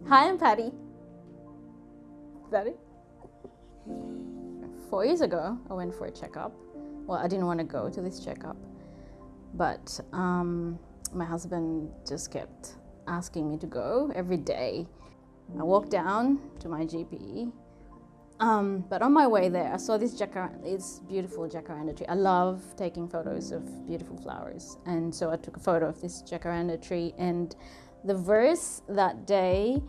Hi, I'm Patty. Patty? 4 years ago, I went for a checkup. Well, I didn't want to go to this checkup, but my husband just kept asking me to go every day. I walked down to my GP, but on my way there, I saw this beautiful jacaranda tree. I love taking photos of beautiful flowers, and so I took a photo of this jacaranda tree. And the verse that day,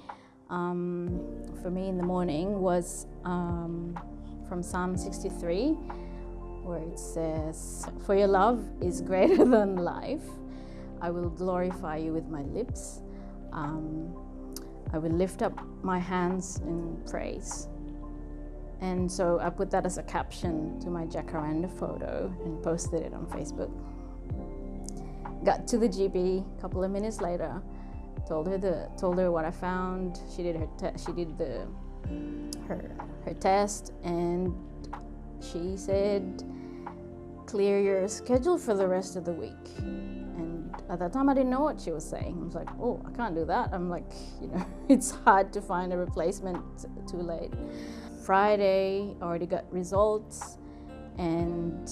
for me in the morning, was from Psalm 63, where it says, "For your love is greater than life. I will glorify you with my lips. I will lift up my hands in praise." And so I put that as a caption to my jacaranda photo and posted it on Facebook. Got to the GP a couple of minutes later, told her what I found. She did her test, and she said, "Clear your schedule for the rest of the week." And at that time, I didn't know what she was saying. I was like, "Oh, I can't do that." I'm like, it's hard to find a replacement too late. Friday, I already got results, and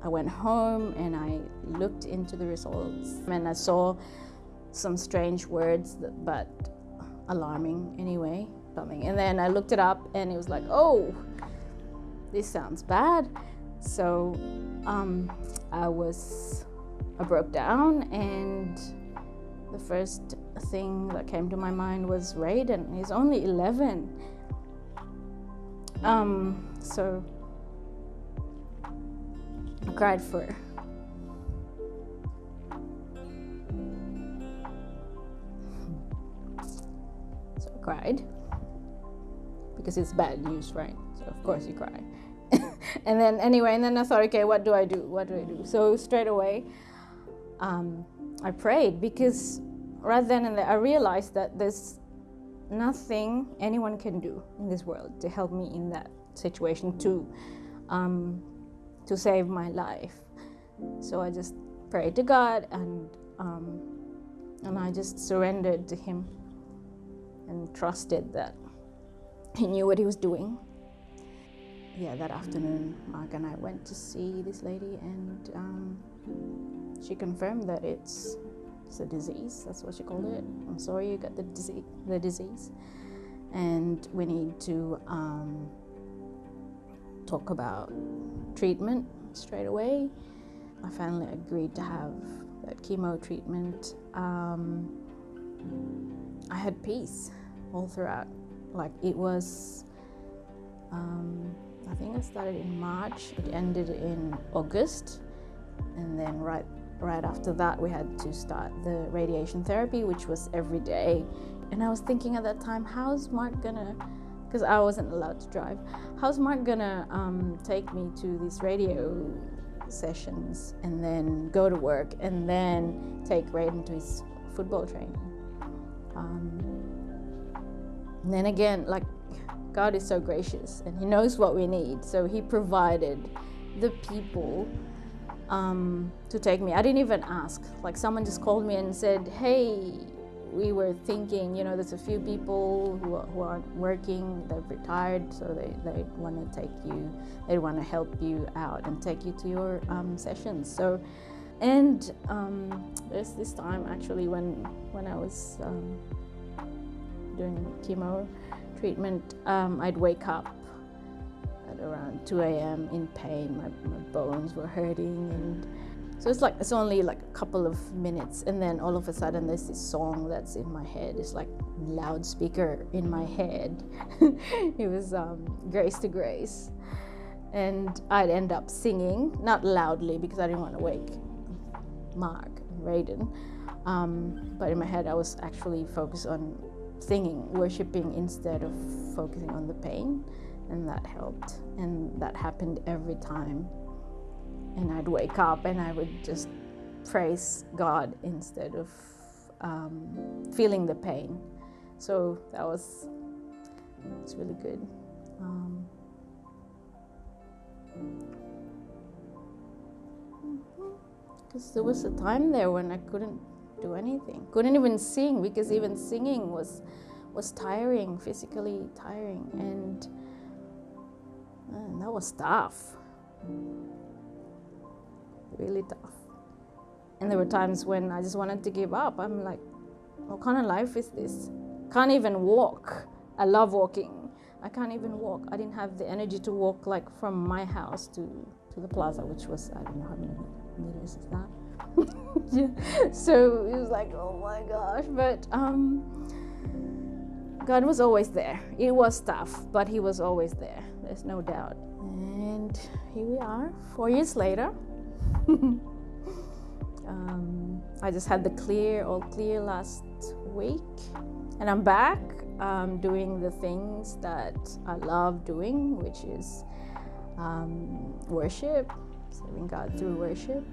I went home and I looked into the results, and I saw some strange words, but alarming anyway. And then I looked it up, and it was like, "Oh, this sounds bad." So I broke down, and the first thing that came to my mind was Raiden. He's only 11. So I cried for her. So I cried because it's bad news, right? So of course you cry. And then I thought, okay, what do I do? So straight away, I prayed, because right then and there I realized that there's nothing anyone can do in this world to help me in that situation to save my life. So I just prayed to God, and I just surrendered to Him and trusted that He knew what He was doing. Yeah, that afternoon, Mark and I went to see this lady, and she confirmed that it's a disease. That's what she called it. "I'm sorry you got the disease, and we need to talk about treatment straight away." I finally agreed to have that chemo treatment. I had peace all throughout. Like, it was, I think I started in March, it ended in August, and then right after that we had to start the radiation therapy, which was every day. And I was thinking at that time, how's Mark gonna, because I wasn't allowed to drive, how's Mark gonna take me to these radio sessions and then go to work and then take Raiden to his football training? And then again, like, God is so gracious, and He knows what we need. So He provided the people to take me. I didn't even ask. Like, someone just called me and said, "Hey, we were thinking, there's a few people who aren't working, they've retired, so they want to take you, they want to help you out and take you to your sessions." So, and there's this time actually when I was doing chemo treatment, I'd wake up at around 2 a.m. in pain. My bones were hurting, and so it's only like a couple of minutes, and then all of a sudden there's this song that's in my head. It's like loudspeaker in my head. It was Grace to Grace, and I'd end up singing, not loudly because I didn't want to wake Mark and Raiden, but in my head I was actually focused on singing, worshiping, instead of focusing on the pain. And that helped, and that happened every time. And I'd wake up and I would just praise God instead of feeling the pain. So it's really good. Because there was a time there when I couldn't do anything, couldn't even sing, because even singing was was tiring, physically tiring, and that was tough, really tough. And there were times when I just wanted to give up. I'm like, what kind of life is this? Can't even walk. I love walking. I can't even walk. I didn't have the energy to walk like from my house to the plaza, which was, I don't know how many meters is that. Yeah. So it was like, oh my gosh. But God was always there. It was tough, but He was always there. There's no doubt. And here we are, 4 years later. I just had all clear last week, and I'm back doing the things that I love doing, which is worship, serving God through worship.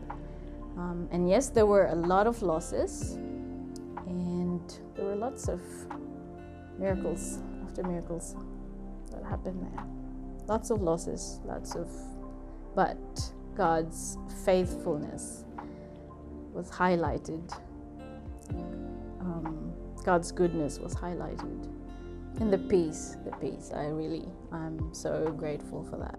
And yes, there were a lot of losses, and there were lots of miracles after miracles that happened there. Lots of losses, but God's faithfulness was highlighted. God's goodness was highlighted. And the peace, I'm so grateful for that.